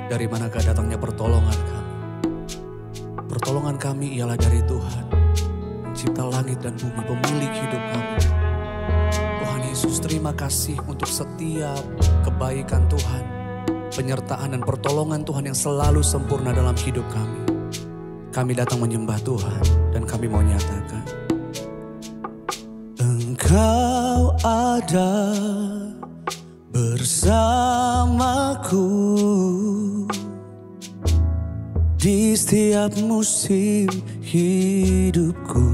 Dari manakah datangnya pertolongan kami? Pertolongan kami ialah dari Tuhan, pencipta langit dan bumi, pemilik hidup kami. Tuhan Yesus, terima kasih untuk setiap kebaikan Tuhan, penyertaan dan pertolongan Tuhan yang selalu sempurna dalam hidup kami. Kami datang menyembah Tuhan dan kami mau nyatakan, Engkau ada bersamaku di setiap musim hidupku.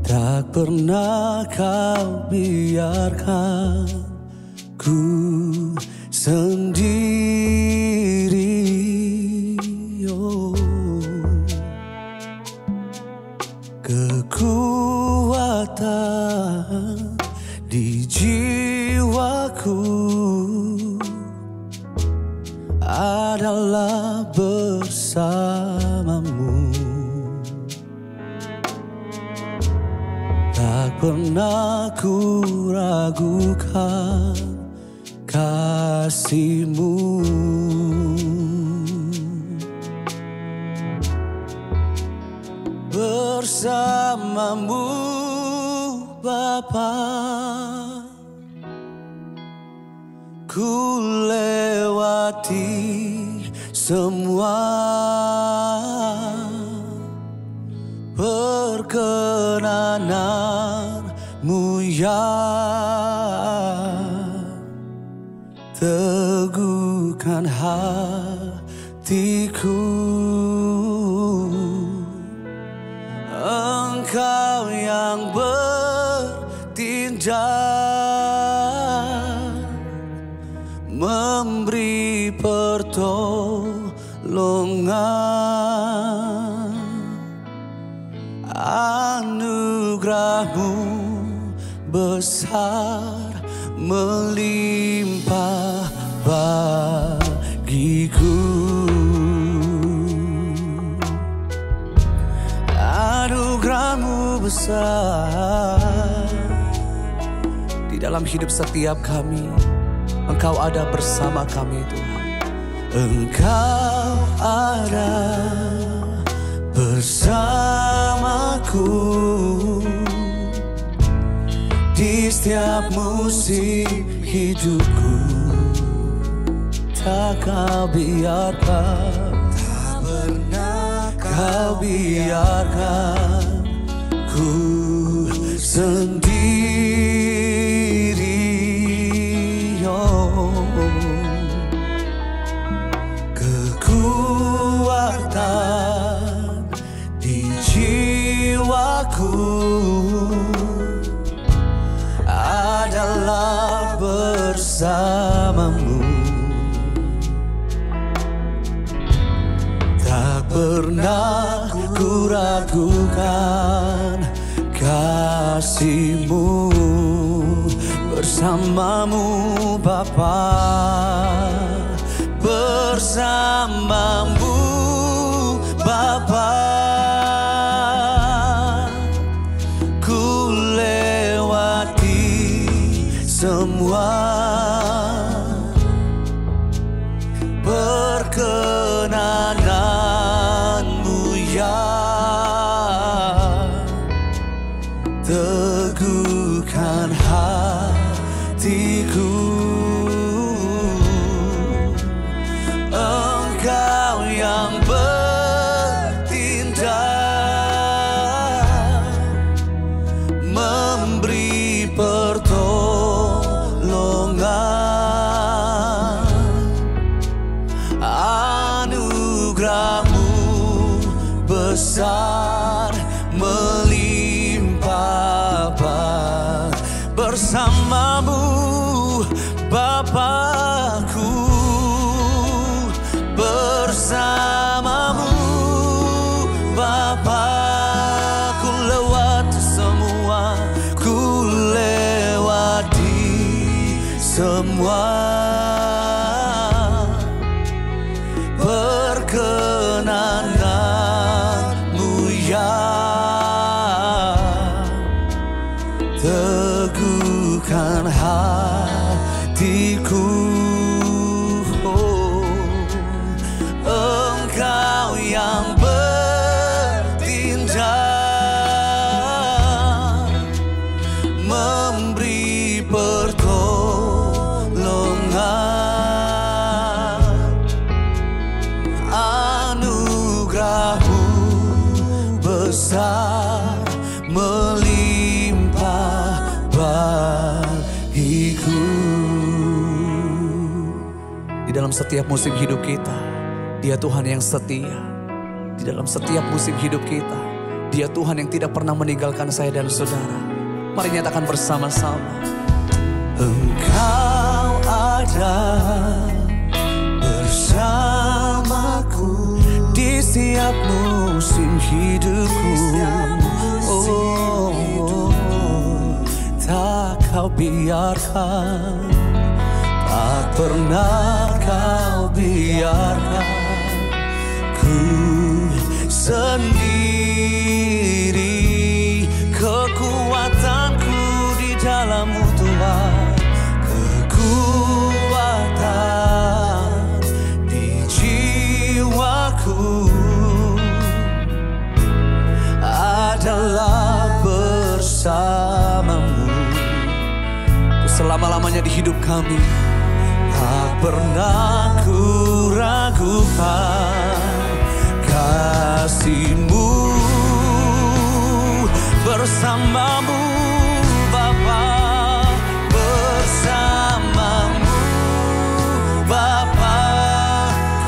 Tak pernah kau biarkan ku sendiri. Oh. Kekuatan di jiwaku adalah bersamamu. Tak pernah ku ragukan kasih-Mu. Bersamamu Bapa, ku lewati semua perkenanan-Mu, ya teguhkan hatiku. Engkau yang bertindak, memberi pertolongan. Anugerah-Mu besar melimpah bagiku. Anugerah-Mu besar di dalam hidup setiap kami. Engkau ada bersama kami, Tuhan. Engkau ada bersamaku di setiap musim hidupku. Tak kau biarkan, tak pernah kau biarkan ku sendiri. Oh. Kekuatan di jiwaku adalah bersama-Mu. Tak pernah ku ragukan kasih-Mu. Bersama-Mu Bapa, bersama-Mu Bapa, ku lewati semua perkenanan-Mu, ya teguhkan hatiku. Engkau yang bertindak, memberi pertolongan. Anugerah-Mu besar melimpah bagiku. Bersama-Mu Bapakku, bersama-Mu Bapa, ku lewati semua, ku lewati semua perkenanan-Mu, ya teguhkan hatiku. Di dalam setiap musim hidup kita, Dia Tuhan yang setia. Di dalam setiap musim hidup kita, Dia Tuhan yang tidak pernah meninggalkan saya dan saudara. Mari nyatakan bersama-sama. Engkau ada bersamaku di setiap musim hidupku. Tak kau biarkan, tak pernah kau biarkan ku sendiri. Kekuatanku di dalam-Mu Tuhan, kekuatan di jiwaku adalah bersama-Mu. Selama-lamanya di hidup kami, tak pernah ku ragukan kasih-Mu. Bersama-Mu Bapa, bersama-Mu Bapa,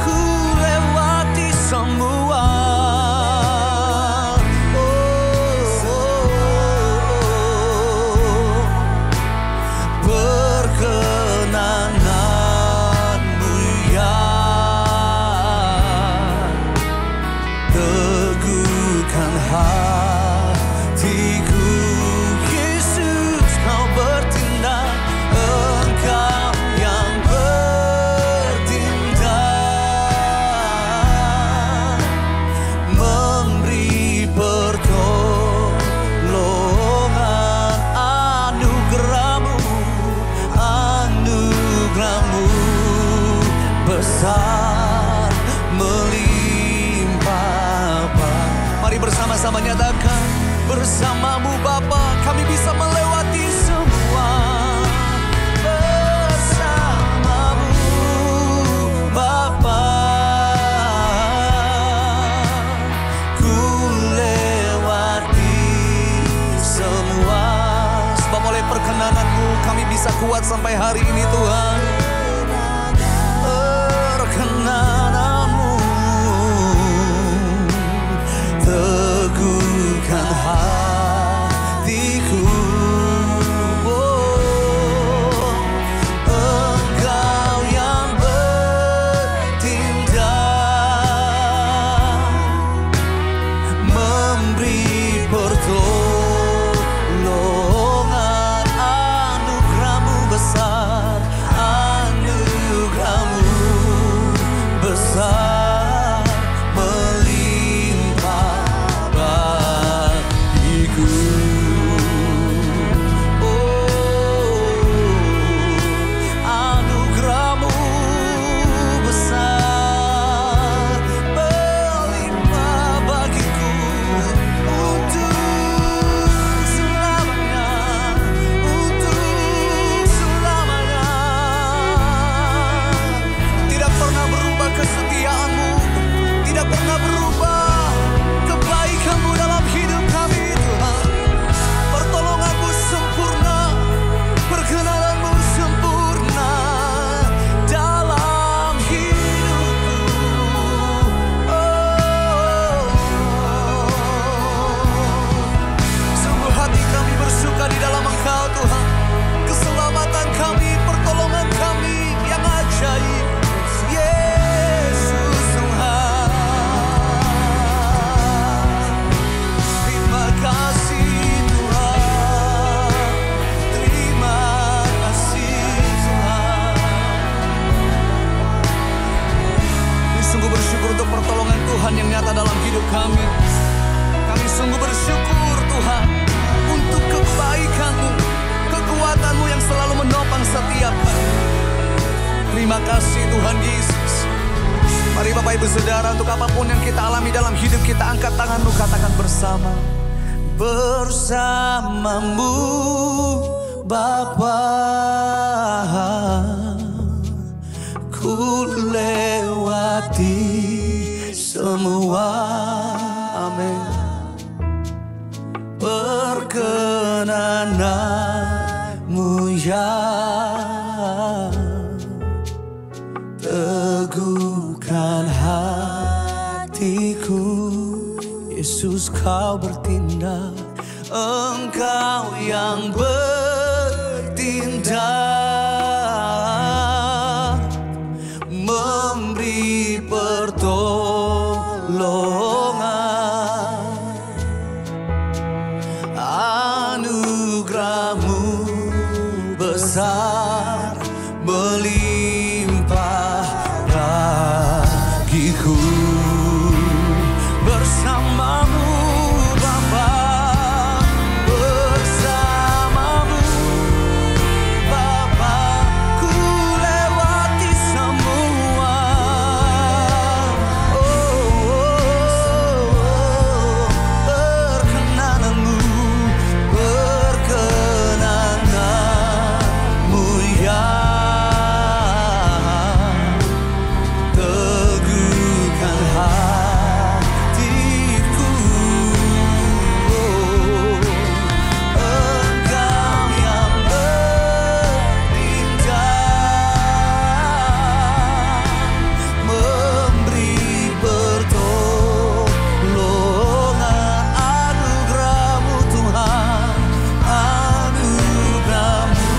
ku lewati semua. Perkenanan-Mu ya, teguhkan hatiku. Yesus, Kau bertindak, Engkau yang bertindak, memberi pertolongan. Anugerah-Mu besar melimpah. Mari bersama-sama nyatakan, bersama-Mu Bapa kami bisa melewati semua. Bersama-Mu Bapa, ku lewati semua. Sebab oleh perkenanan-Mu kami bisa kuat sampai hari ini Tuhan. Perkenanan-Mu teguhkan hatiku. Engkau yang bertindak, memberi pertolongan. Anugerah-Mu besar, anugerah-Mu besar melimpah bagiku. Anugerah-Mu besar melimpah bagiku untuk selamanya, untuk selamanya. Tidak pernah berubah kesetiaan-Mu, tidak pernah berubah kebaikan-Mu dalam hidup kami Tuhan. Pertolongan-Mu sempurna, perkenanan-Mu sempurna dalam hidupku. Sungguh hati kami bersuka di dalam Engkau Tuhan. Keselamatan kami, pertolongan kami yang ajaib. Yesus Tuhan, terima kasih Tuhan, terima kasih Tuhan. Kami sungguh bersyukur untuk pertolongan Tuhan yang nyata dalam hidup kami. Kami sungguh bersyukur Tuhan untuk kebaikan-Mu, kekuatan-Mu yang selalu menopang setiap hari. Terima kasih Tuhan Yesus. Mari Bapak Ibu Saudara, untuk apapun yang kita alami dalam hidup kita, angkat tangan-Mu, katakan bersama. Bersama-Mu Bapa, ku lewati semua. Amin. Perkenanan-Mu ya, teguhkan hatiku. Yesus, kau bertindak, Engkau yang bertindak, memberi pertolongan. Anugerah-Mu besar, melimpah bagiku. Bersama-Mu Bapa, bersama-Mu Bapa, ku lewati semua. Perkenanan-Mu, perkenanan-Mu ya. Teguhkan hatiku. Engkau yang bertindak, memberi pertolongan. Anugerah-Mu Tuhan, anugerah-Mu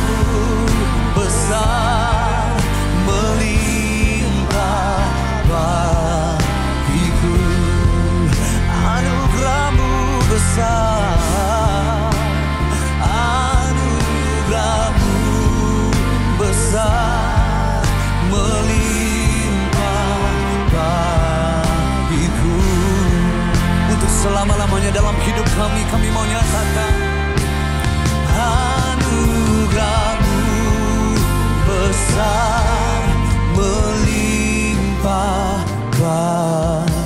besar, melimpah bagiku. Anugerah-Mu besar, anugerah-Mu besar, melimpah bagiku. Untuk selama-lamanya dalam hidup kami, kami mau nyatakan anugerah-Mu besar, melimpah bagiku.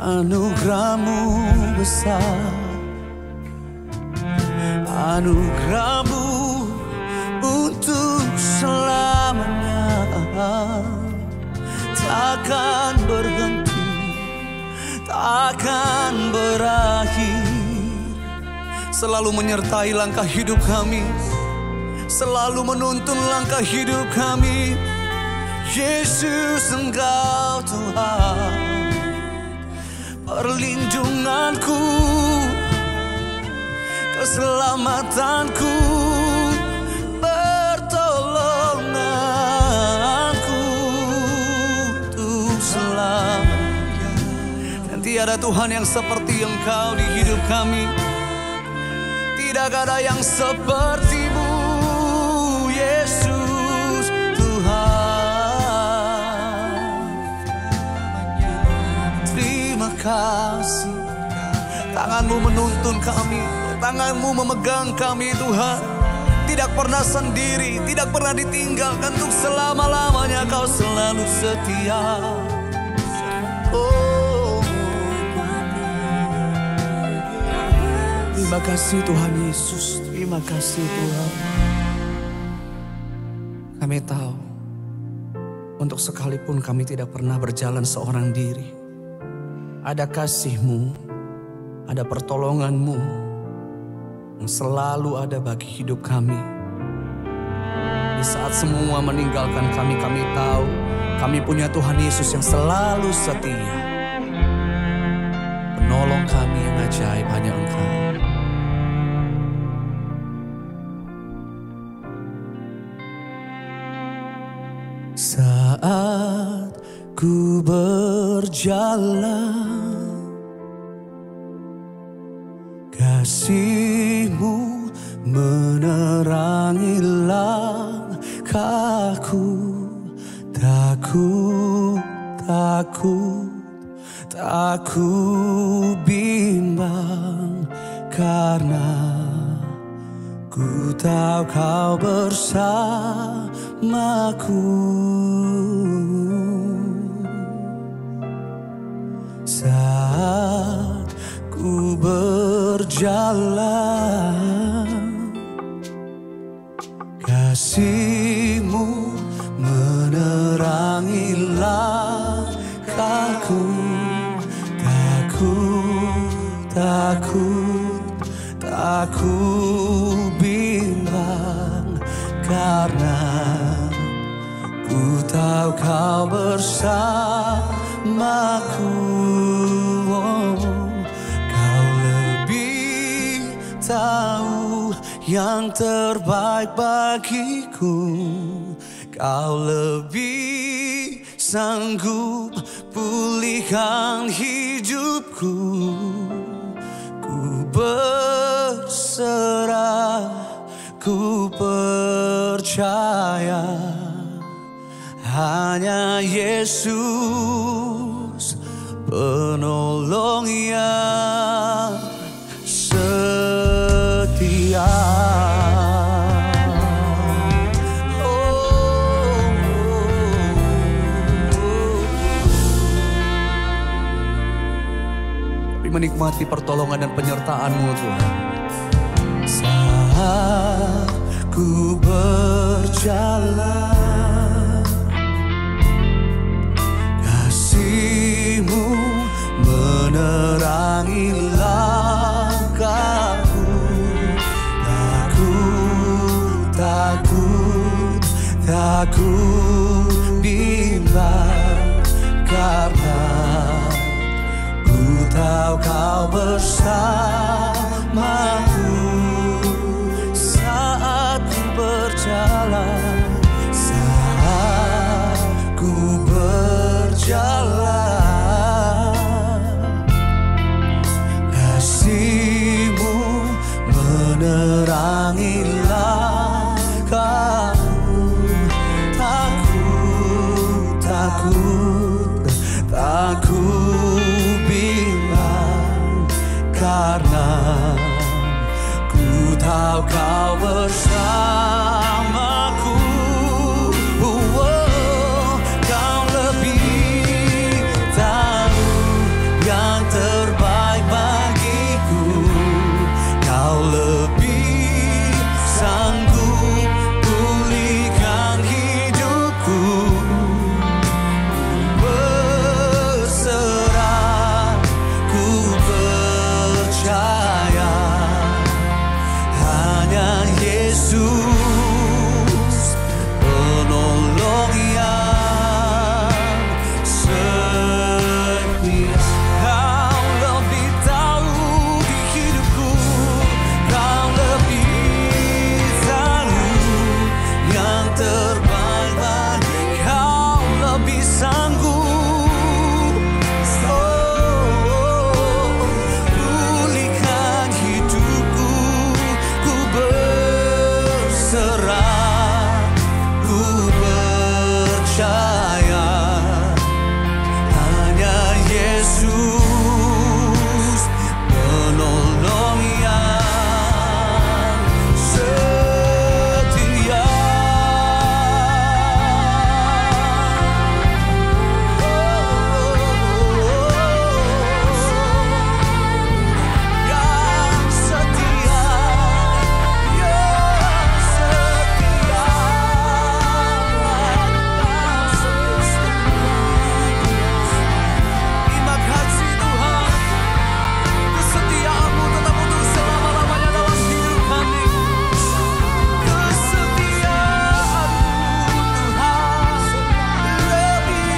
Anugerah-Mu besar, anugerah-Mu untuk selamanya, takkan berhenti, takkan berakhir. Selalu menyertai langkah hidup kami, selalu menuntun langkah hidup kami. Yesus, Engkau Tuhan, perlindunganku, keselamatanku, pertolonganku untuk selamanya. Dan tiada Tuhan yang seperti Engkau di hidup kami. Tidak ada yang seperti-Mu, Yesus Tuhan. Terima kasih. Tangan-Mu menuntun kami, tangan-Mu memegang kami Tuhan. Tidak pernah sendiri, tidak pernah ditinggalkan. Untuk selama-lamanya Kau selalu setia. Terima kasih Tuhan Yesus, terima kasih Tuhan. Kami tahu, untuk sekalipun kami tidak pernah berjalan seorang diri. Ada kasih-Mu, ada pertolongan-Mu yang selalu ada bagi hidup kami. Di saat semua meninggalkan kami, kami tahu kami punya Tuhan Yesus yang selalu setia. Penolong kami yang ajaib hanya Engkau. Saat ku berjalan, kasih-Mu menerangi langkahku. Tak ku bimbang, karena ku tahu Kau bersamaku. Saat ku berjalan, kasih-Mu menerangi langkahku. Tak ku bimbang, karena ku tahu kau bersamaku. Kau lebih tahu yang terbaik bagiku. Kau lebih sanggup pulihkan hidupku. Ku berserah, ku percaya hanya Yesus penolong yang setia. Menikmati pertolongan dan penyertaan-Mu Tuhan. Saat ku berjalan, kasih-Mu menerangi langkahku. Takut bimbang karena tahu kau bersamaku saat ku berjalan, saat ku berjalan. Kasih-Mu menerangi langkahku. Takut bimbang karena ku tahu kau bersamaku. Kau lebih tahu yang terbaik bagiku. Kau lebih sanggup pulihkan hidupku. Yesus penolong yang setia. Kau lebih tahu di hidupku. Kau lebih tahu yang terbaik bagi. Kau lebih sanggup pulihkan hidupku. Ku percaya hanya Yesus penolong yang setia. Yang setia, yang setia. Terima kasih Tuhan, kesetiaan-Mu tetap untuk selama-lamanya dalam hidup kami. Kesetiaan-Mu Tuhan lebih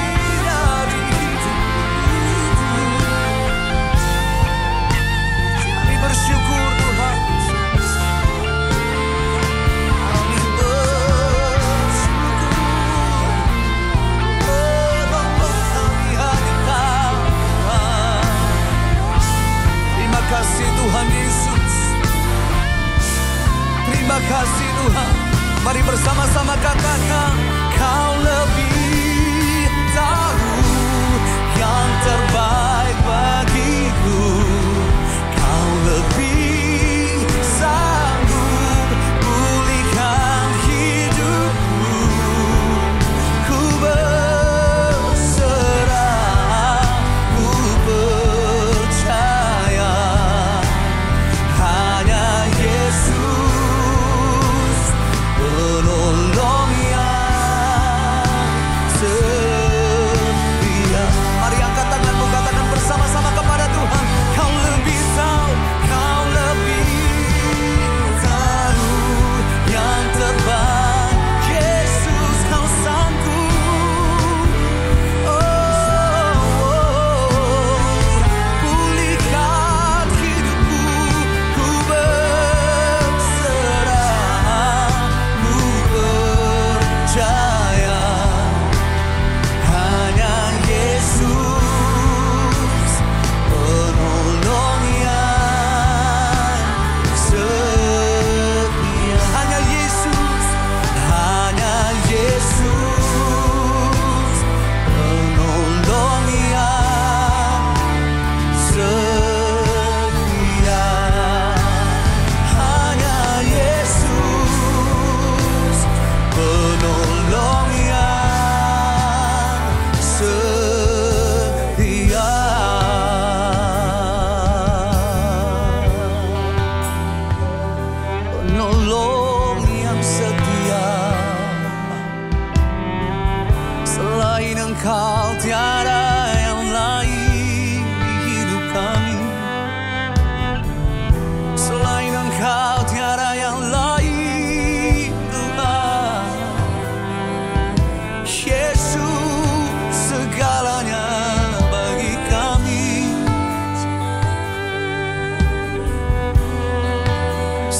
dari itu. Kami bersyukur Tuhan. Kami bersyukur. Terima kasih Tuhan Yesus. Terima kasih Tuhan. Mari bersama-sama katakan, Kau lebih tahu yang terbaik bagiku. Kau lebih sanggup pulihkan hidupku. Ku berserah, ku percaya hanya Yesus penolong yang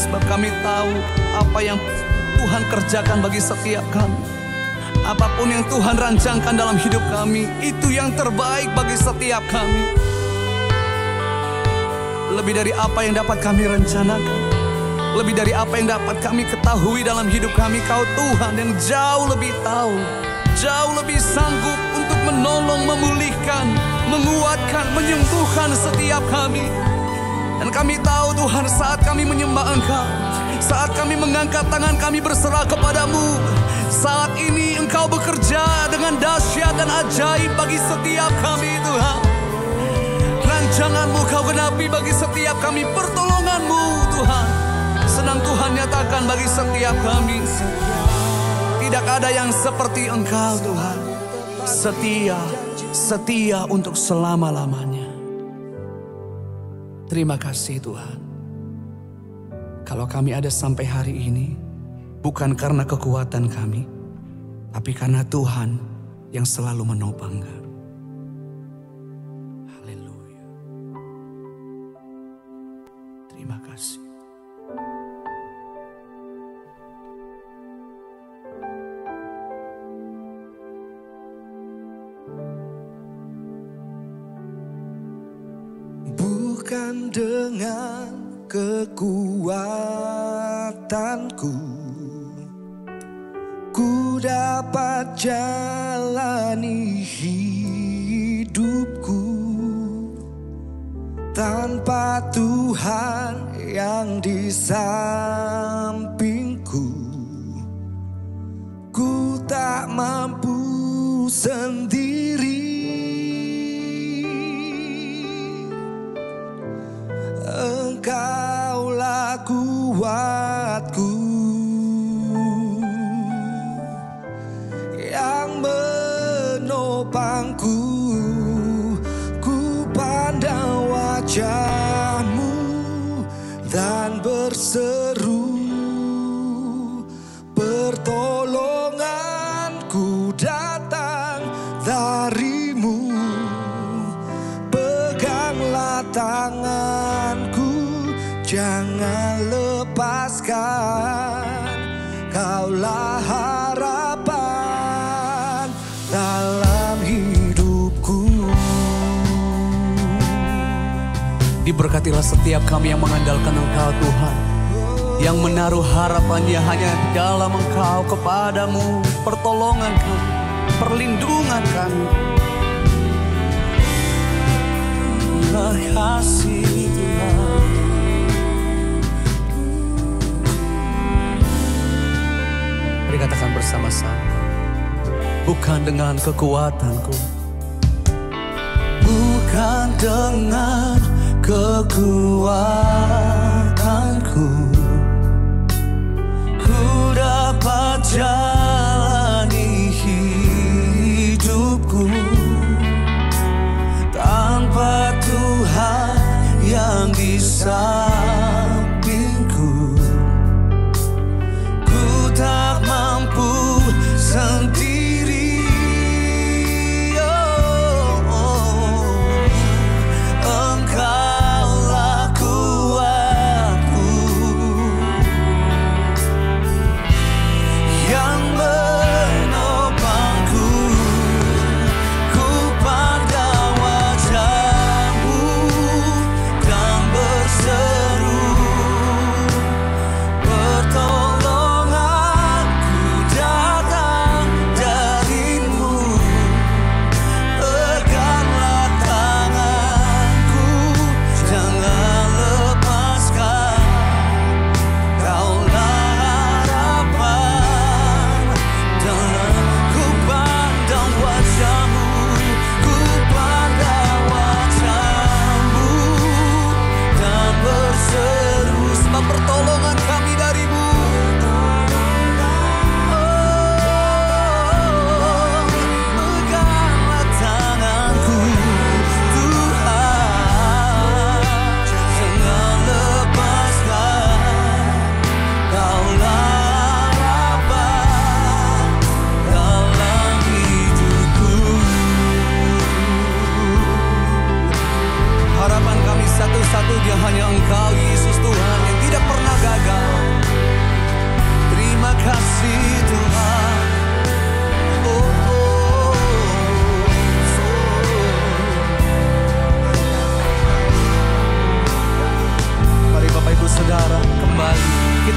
Sebab kami tahu apa yang Tuhan kerjakan bagi setiap kami. Apapun yang Tuhan rancangkan dalam hidup kami, itu yang terbaik bagi setiap kami. Lebih dari apa yang dapat kami rencanakan, lebih dari apa yang dapat kami ketahui dalam hidup kami, Kau Tuhan yang jauh lebih tahu, jauh lebih sanggup untuk menolong, memulihkan, menguatkan, menyembuhkan setiap kami. Dan kami tahu Tuhan, saat kami menyembah Engkau, saat kami mengangkat tangan kami berserah kepadamu, saat ini Engkau bekerja dengan dahsyat dan ajaib bagi setiap kami Tuhan. Rancangan-Mu Kau genapi bagi setiap kami, pertolongan-Mu Tuhan senang Tuhan nyatakan bagi setiap kami. Tidak ada yang seperti Engkau Tuhan, setia, setia untuk selama-lamanya. Terima kasih Tuhan. Kalau kami ada sampai hari ini, bukan karena kekuatan kami, tapi karena Tuhan yang selalu menopang kami. Haleluya. Terima kasih. Bukan dengan kekuatanku ku dapat jalani hidupku, tanpa Tuhan yang di sampingku ku tak mampu sendiri. Engkaulah kuatku yang menopangku. Ku pandang wajah-Mu dan berseru, pertolonganku datang dari-Mu. Peganglah tanganku, jangan lepaskan. Kaulah harapan dalam hidupku. Diberkatilah setiap kami yang mengandalkan Engkau Tuhan, yang menaruh harapannya hanya dalam Engkau, kepadamu, pertolongan kami, perlindungan kami. Terima kasih Tuhan. Mari katakan bersama-sama. Bukan dengan kekuatanku, bukan dengan kekuatanku, ku dapat jalani hidupku, tanpa Tuhan yang di sampingku ku tak mampu sendiri. Engkaulah kuat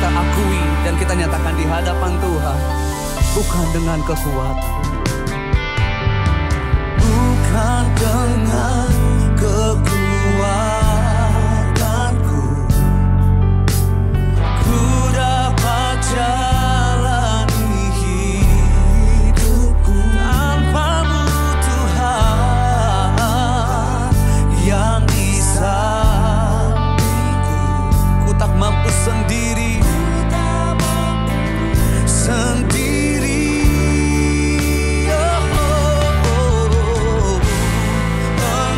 kita akui dan kita nyatakan di hadapan Tuhan, bukan dengan kekuatan, bukan dengan kekuatanku, ku dapat jalani hidupku tanpa-Mu Tuhan yang di sampingku. ku tak mampu sendiri. Sendiri, oh, oh, oh.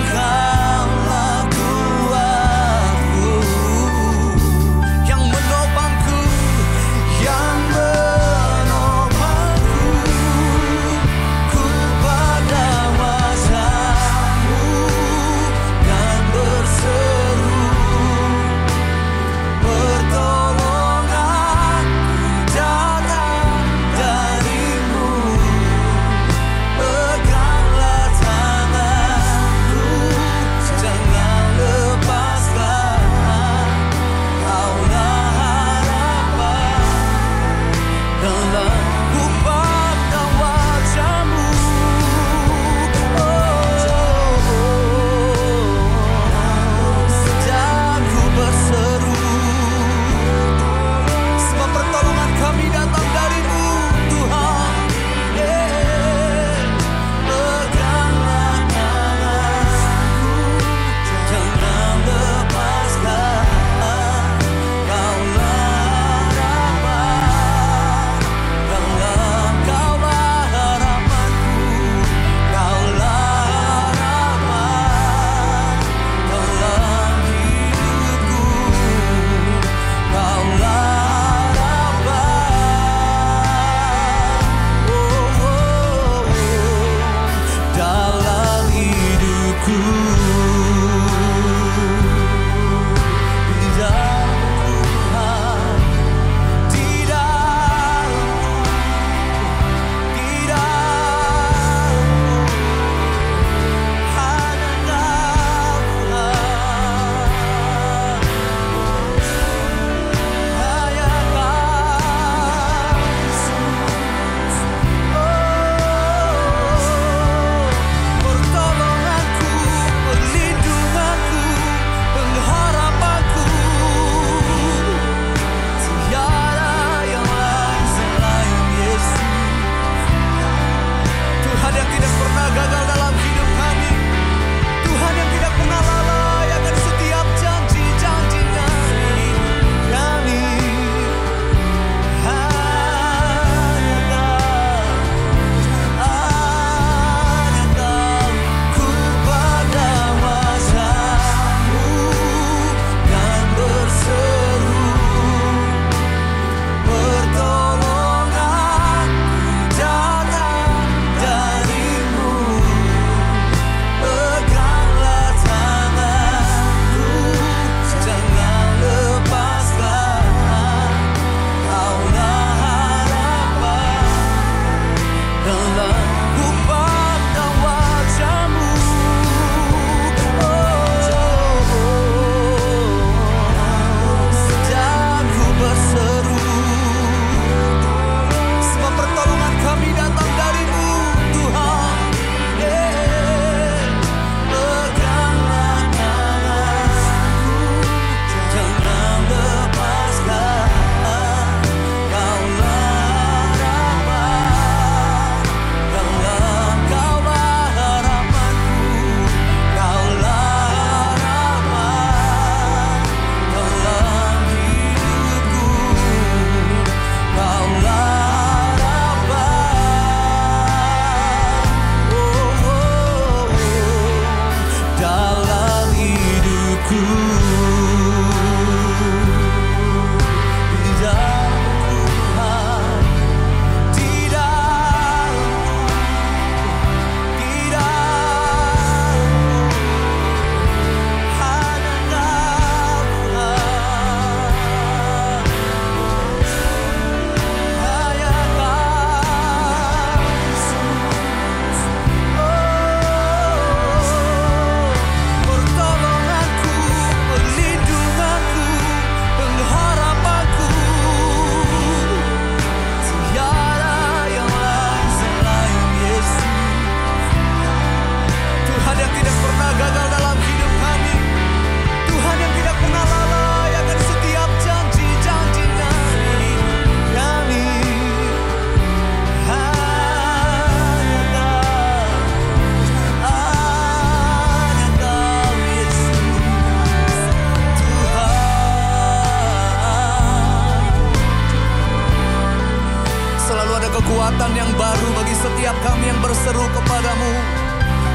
kekuatan yang baru bagi setiap kami yang berseru kepadamu.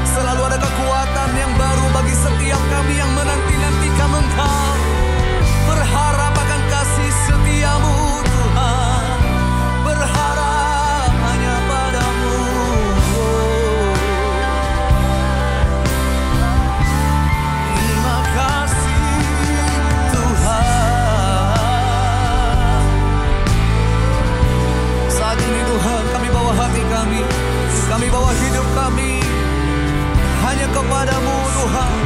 Selalu ada kekuatan yang baru bagi setiap kami yang menanti-nantikan Engkau. Berharap akan kasih setiamu Tuhan, berharap hanya padamu. Terima kasih Tuhan. Saat ini Tuhan, kami bawa hati kami bawa hidup kami hanya kepadamu Tuhan.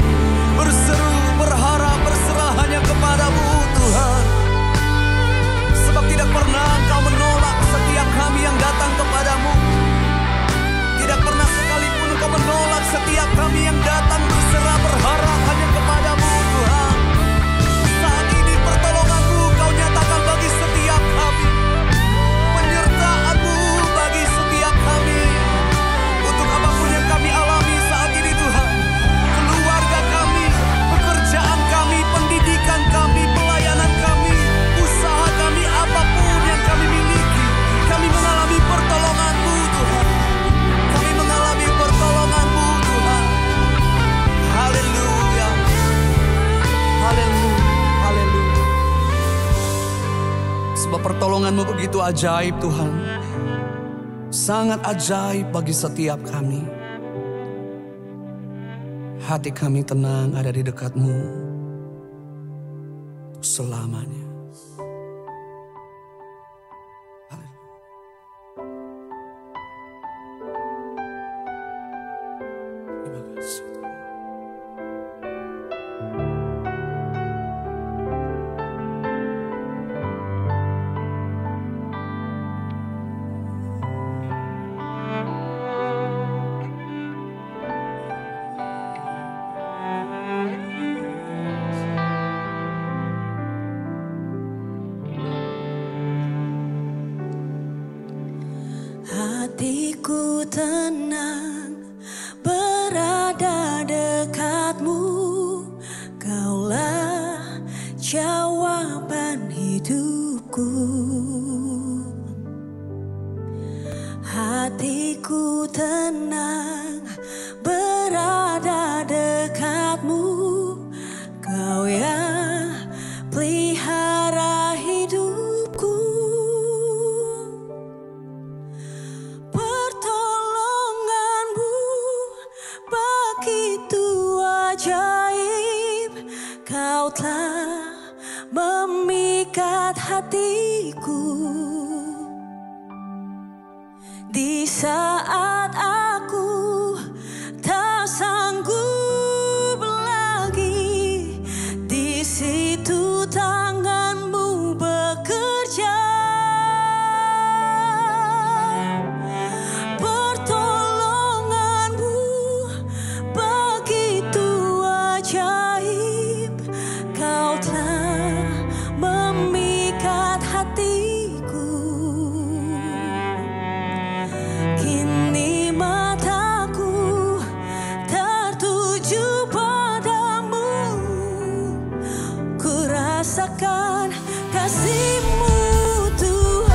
Berseru, berharap, berserah hanya kepadamu Tuhan. Sebab tidak pernah Engkau menolak setiap kami yang datang kepadamu. Tidak pernah sekalipun Engkau menolak setiap kami yang datang berserah, berharap hanya kepadamu Tuhan. Saat ini pertolongan-Mu Kau nyatakan bagi setiap kami, penyertaan-Mu bagi setiap kami. Untuk apapun yang kami alami saat ini Tuhan, keluarga kami, pekerjaan kami, pendidikan kami, pelayanan kami, usaha kami, apapun yang kami miliki, kami mengalami pertolongan-Mu Tuhan. Kami mengalami pertolongan-Mu Tuhan. Haleluya, haleluya, haleluya. Sebab pertolongan-Mu begitu ajaib Tuhan, sangat ajaib bagi setiap kami. Hati kami tenang ada di dekat-Mu selamanya. Terima kasih Tuhan. Hatiku tenang berada dekat-Mu, Kaulah jawaban hidupku. Hatiku tenang berada dekat-Mu, Kau yang pelihara hidupku. Pertolongan-Mu begitu ajaib, Kau telah memikat hatiku. Di saat aku tak sanggup lagi, di situ tangan-Mu bekerja. Pertolongan-Mu begitu ajaib, Kau telah memikat hatiku. Kini mataku tertuju padamu, ku rasakan kasih-Mu Tuhan.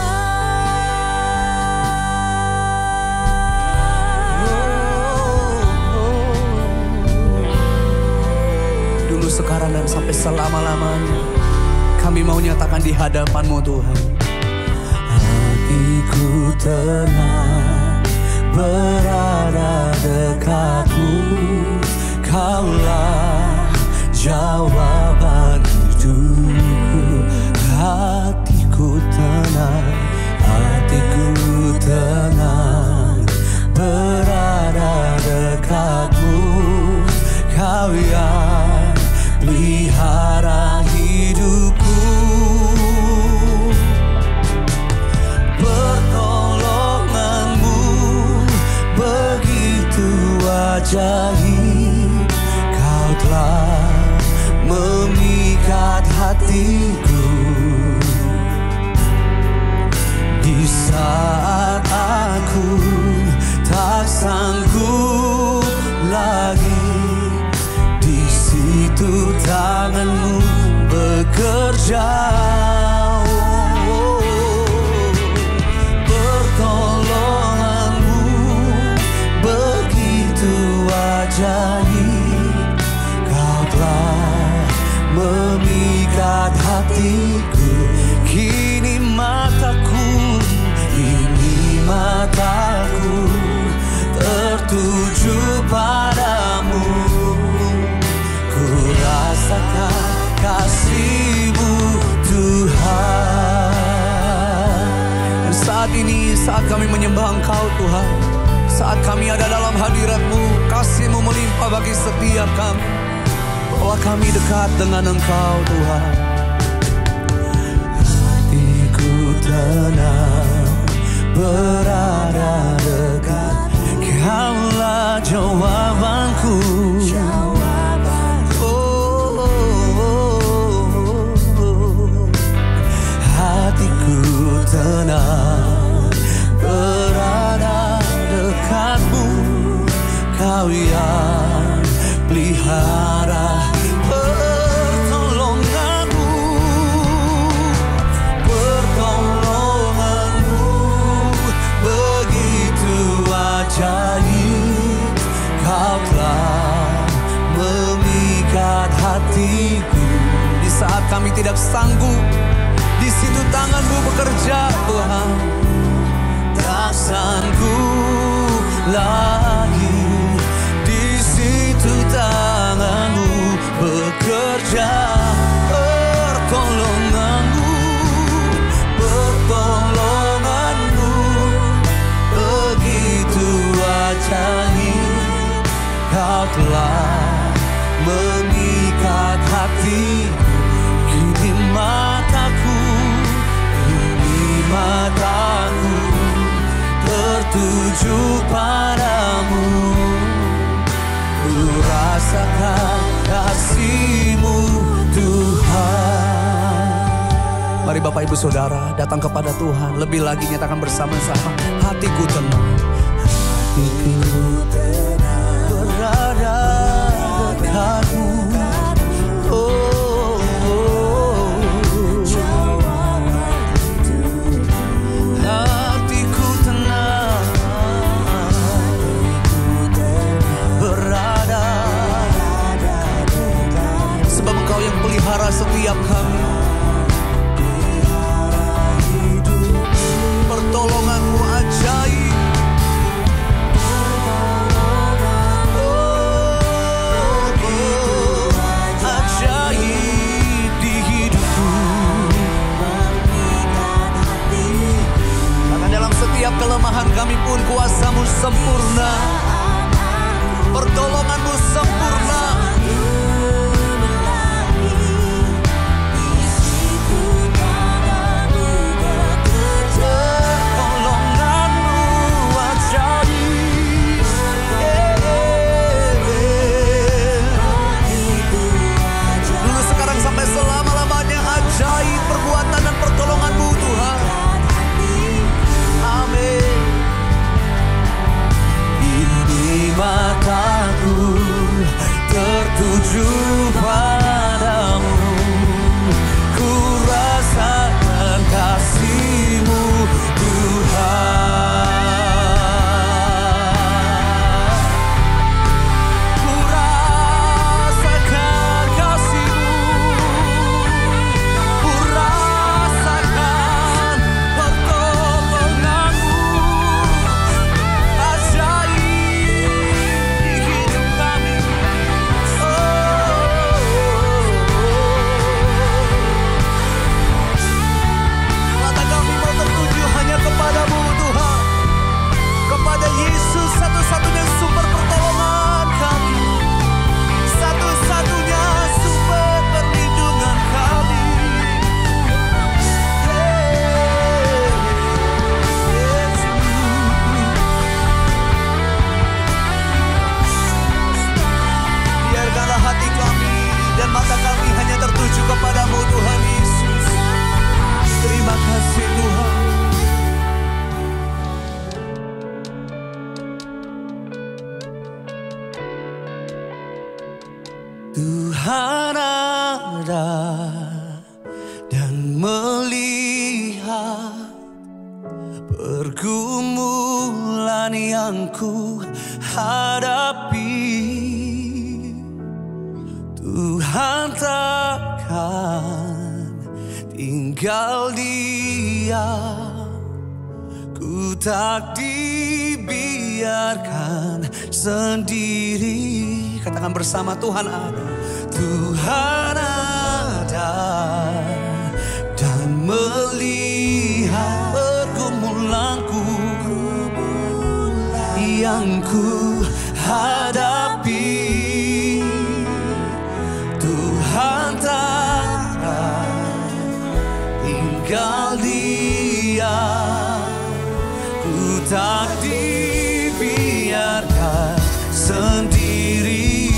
Dulu, sekarang, dan sampai selama-lamanya kami mau nyatakan di hadapan-Mu Tuhan. Hatiku tenang berada dekat-Mu, Kaulah jawaban hidupku. Hatiku tenang berada dekat-Mu, Kau yang pelihara hidupku. Pertolongan-Mu begitu ajaib, Kau telah memikat hatiku. Di saat aku tak sanggup lagi, di situ tangan-Mu bekerja. Pertolongan Saat kami menyembah Engkau Tuhan, saat kami ada dalam hadirat-Mu, kasih-Mu melimpah bagi setiap kami, bahwa kami dekat dengan Engkau Tuhan. Hatiku tenang berada dekat, Kaulah jawabanku. Hatiku tenang berada dekatmu, Kau yang pelihara pertolonganmu. Pertolonganmu begitu ajaib, Kau telah memikat hatiku. Di saat kami tidak sanggup, di situ tangan-Mu bekerja Tuhan. Tak sanggup lagi, di situ tangan-Mu bekerja. Pertolongan-Mu, pertolongan-Mu begitu ajaib, Kau telah memikat hatiku. Kini mataku tertuju padamu, ku rasakan kasih-Mu Tuhan. Mari Bapak Ibu Saudara datang kepada Tuhan, lebih lagi nyatakan bersama-sama, hatiku tenang. Hatiku tenang berada dekat-Mu. Pelihara setiap kami, pertolongan-Mu ajaib. Ajaib di hidupku. Karena dalam setiap kelemahan kami pun kuasa-Mu sempurna, pertolongan-Mu sempurna. Ajaib perbuatan dan pertolongan-Mu Tuhan. Amin. Ini mataku tertuju padamu, ku rasakan kasih-Mu Tuhan. Yesus satu-satunya sumber pertolongan kami, satu-satunya sumber perlindungan kami. Biarkanlah hati kami dan mata kami hanya tertuju kepadamu Tuhan Yesus. Terima kasih Tuhan. Tuhan ada dan melihat pergumulan yang ku hadapi. Tuhan takkan tinggal diam, ku tak dibiarkan sendiri. Katakan bersama, Tuhan ada. Tuhan ada dan melihat pergumulanku. yang ku hadapi, Tuhan tak tinggal diam, ku tak dibiarkan sendiri.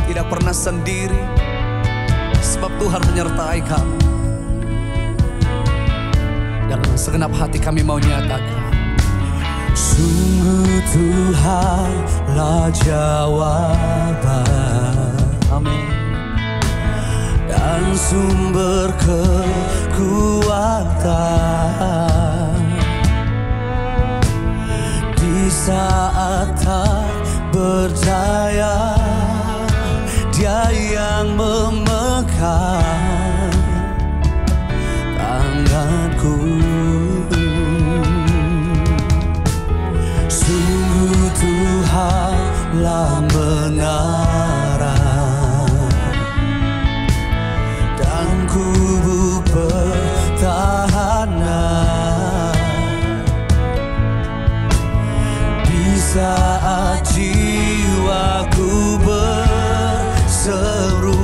Tidak pernah sendiri, sebab Tuhan menyertai kamu. Dalam segenap hati kami mau nyatakan, sungguh Tuhanlah jawaban, amin, dan sumber kekuatan di saat tak berdaya. Dia yang memegang tanganku. Sungguh Tuhanlah menara dan kubu pertahanan di saat jiwaku berseru.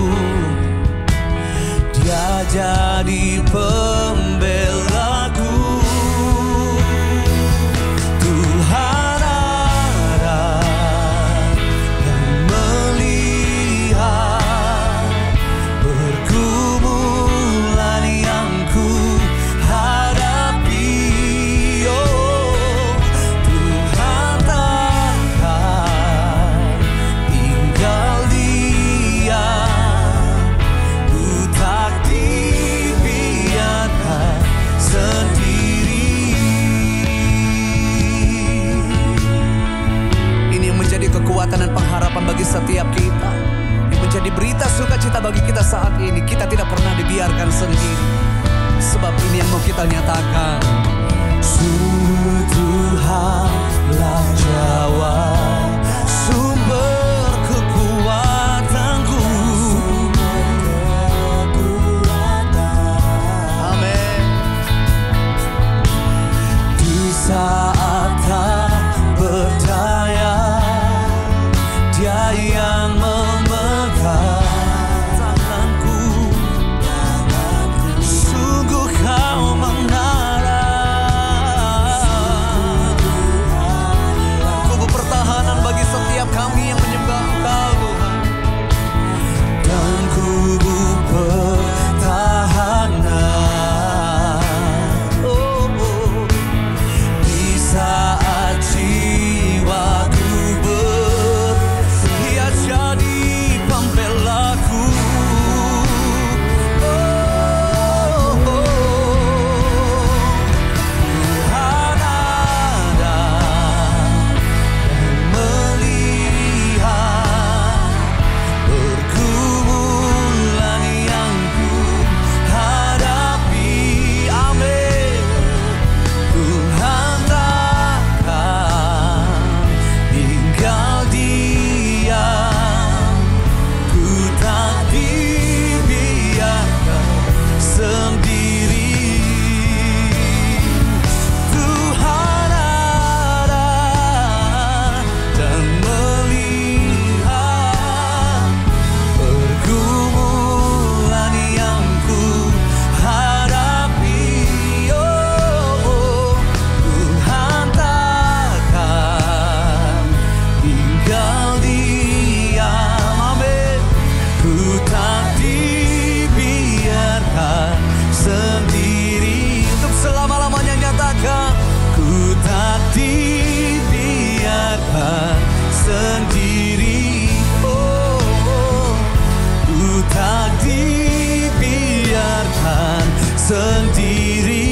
Dia jadi pembelaku. Tuhan ada dan melihat pergumulan yang ku hadapi. Oh, Tuhan takkan tinggal diam, ku tak dibiarkan sendiri. Ini yang menjadi kekuatan dan pengharapan bagi setiap kita, yang menjadi berita sukacita bagi kita saat ini. Kita tidak pernah dibiarkan sendiri, sebab ini yang mau kita nyatakan. Sungguh Tuhanlah jawab, sumber kekuatanku. Amin. Di saat tak berdaya, Dia yang memegang tanganku. Sungguh Kau menara, kubu pertahanan bagi setiap kami yang menyembah Engkau, Tuhan. Dan kubu pertahanan, oh, oh, di saat jiwaku Dia jadi pembelaku. Oh, oh, Tuhan ada dan melihat pergumulan yang ku hadapi. Amin. Tuhan takkan tinggal diam, ku tak dibiarkan sendiri. Tuhan ada dan melihat pergumulan yang ku hadapi. Oh, Tuhan takkan tinggal diam, amin, ku tak dibiarkan sendiri. Untuk selama-lamanya nyatakan, ku tak dibiarkan sendiri. Oh, ku tak dibiarkan sendiri.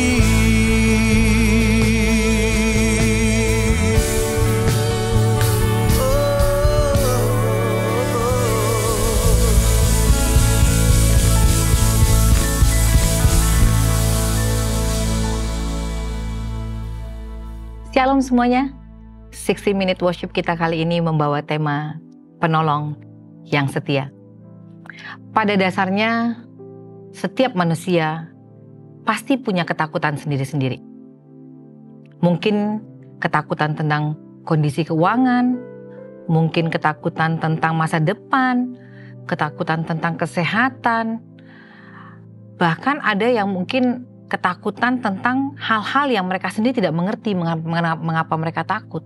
Shalom semuanya. 60 Minute Worship kita kali ini membawa tema penolong yang setia. Pada dasarnya, setiap manusia pasti punya ketakutan sendiri-sendiri. Mungkin ketakutan tentang kondisi keuangan, mungkin ketakutan tentang masa depan, ketakutan tentang kesehatan. Bahkan ada yang mungkin ketakutan tentang hal-hal yang mereka sendiri tidak mengerti mengapa mereka takut.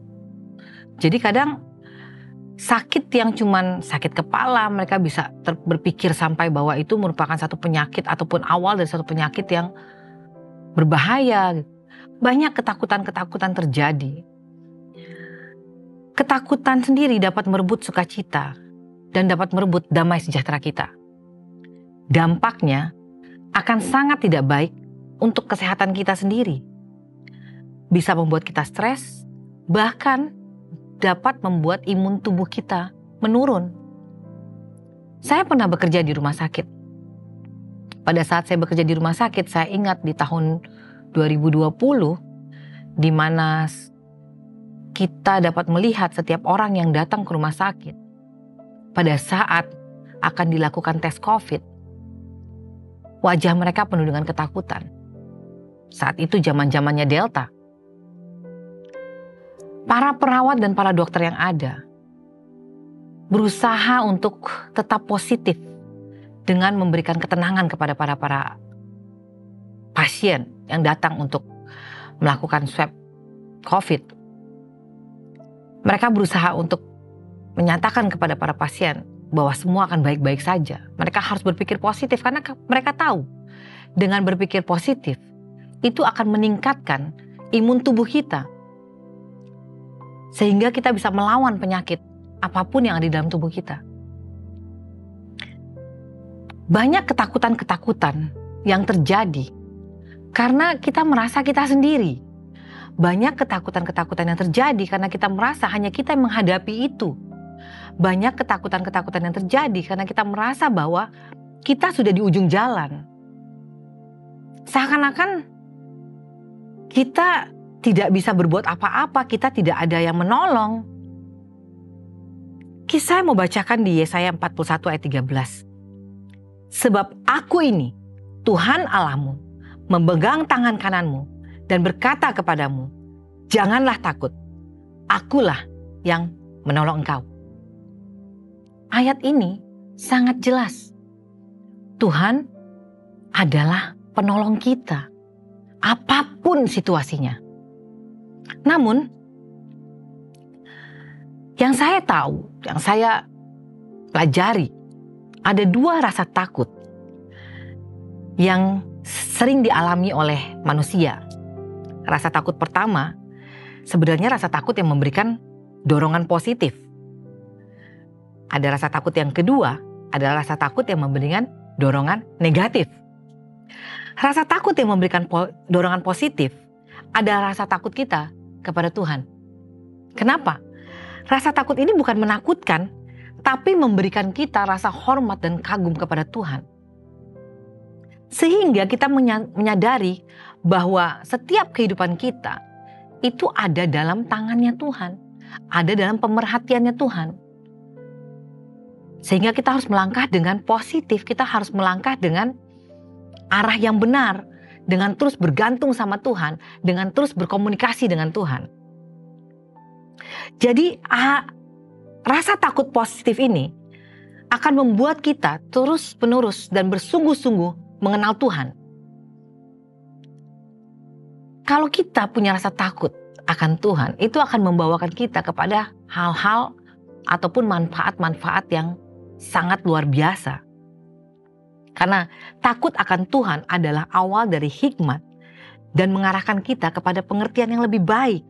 Jadi kadang sakit yang cuman sakit kepala, mereka bisa berpikir sampai bahwa itu merupakan satu penyakit ataupun awal dari satu penyakit yang berbahaya. Banyak ketakutan-ketakutan terjadi. Ketakutan sendiri dapat merebut sukacita dan dapat merebut damai sejahtera kita. Dampaknya akan sangat tidak baik untuk kesehatan kita sendiri. Bisa membuat kita stres, bahkan dapat membuat imun tubuh kita menurun. Saya pernah bekerja di rumah sakit. Pada saat saya bekerja di rumah sakit, saya ingat di tahun 2020, di mana kita dapat melihat setiap orang yang datang ke rumah sakit pada saat akan dilakukan tes COVID, wajah mereka penuh dengan ketakutan. Saat itu zaman-zamannya Delta. Para perawat dan para dokter yang ada berusaha untuk tetap positif dengan memberikan ketenangan kepada para pasien yang datang untuk melakukan swab COVID. Mereka berusaha untuk menyatakan kepada para pasien bahwa semua akan baik-baik saja. Mereka harus berpikir positif karena mereka tahu dengan berpikir positif itu akan meningkatkan imun tubuh kita. Sehingga kita bisa melawan penyakit apapun yang ada di dalam tubuh kita. Banyak ketakutan-ketakutan yang terjadi karena kita merasa kita sendiri. Banyak ketakutan-ketakutan yang terjadi karena kita merasa hanya kita yang menghadapi itu. Banyak ketakutan-ketakutan yang terjadi karena kita merasa bahwa kita sudah di ujung jalan. Seakan-akan kita tidak bisa berbuat apa-apa, kita tidak ada yang menolong. Kisah mau bacakan di Yesaya 41 ayat 13. Sebab aku ini, Tuhan Allahmu, memegang tangan kananmu dan berkata kepadamu, janganlah takut, akulah yang menolong engkau. Ayat ini sangat jelas. Tuhan adalah penolong kita, apapun situasinya. Namun, yang saya tahu, yang saya pelajari, ada dua rasa takut yang sering dialami oleh manusia. Rasa takut pertama, sebenarnya rasa takut yang memberikan dorongan positif. Ada rasa takut yang kedua, adalah rasa takut yang memberikan dorongan negatif. Rasa takut yang memberikan dorongan positif adalah rasa takut kita kepada Tuhan. Kenapa? Rasa takut ini bukan menakutkan, tapi memberikan kita rasa hormat dan kagum kepada Tuhan. Sehingga kita menyadari bahwa setiap kehidupan kita itu ada dalam tangannya Tuhan, ada dalam pemerhatiannya Tuhan. Sehingga kita harus melangkah dengan positif, kita harus melangkah dengan arah yang benar, dengan terus bergantung sama Tuhan, dengan terus berkomunikasi dengan Tuhan. Jadi rasa takut positif ini akan membuat kita terus-menerus dan bersungguh-sungguh mengenal Tuhan. Kalau kita punya rasa takut akan Tuhan, itu akan membawakan kita kepada hal-hal ataupun manfaat-manfaat yang sangat luar biasa. Karena takut akan Tuhan adalah awal dari hikmat dan mengarahkan kita kepada pengertian yang lebih baik.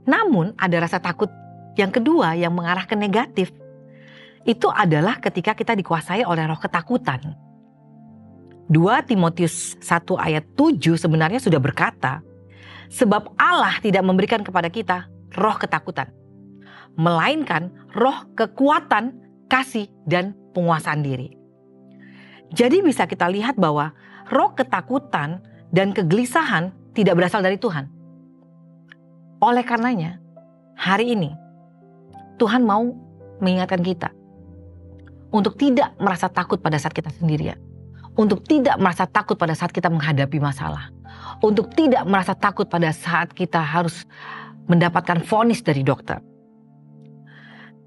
Namun ada rasa takut yang kedua yang mengarah ke negatif. Itu adalah ketika kita dikuasai oleh roh ketakutan. 2 Timotius 1 ayat 7 sebenarnya sudah berkata, sebab Allah tidak memberikan kepada kita roh ketakutan, melainkan roh kekuatan, kasih, dan penguasaan diri. Jadi bisa kita lihat bahwa roh ketakutan dan kegelisahan tidak berasal dari Tuhan. Oleh karenanya, hari ini Tuhan mau mengingatkan kita untuk tidak merasa takut pada saat kita sendirian. Untuk tidak merasa takut pada saat kita menghadapi masalah. Untuk tidak merasa takut pada saat kita harus mendapatkan vonis dari dokter.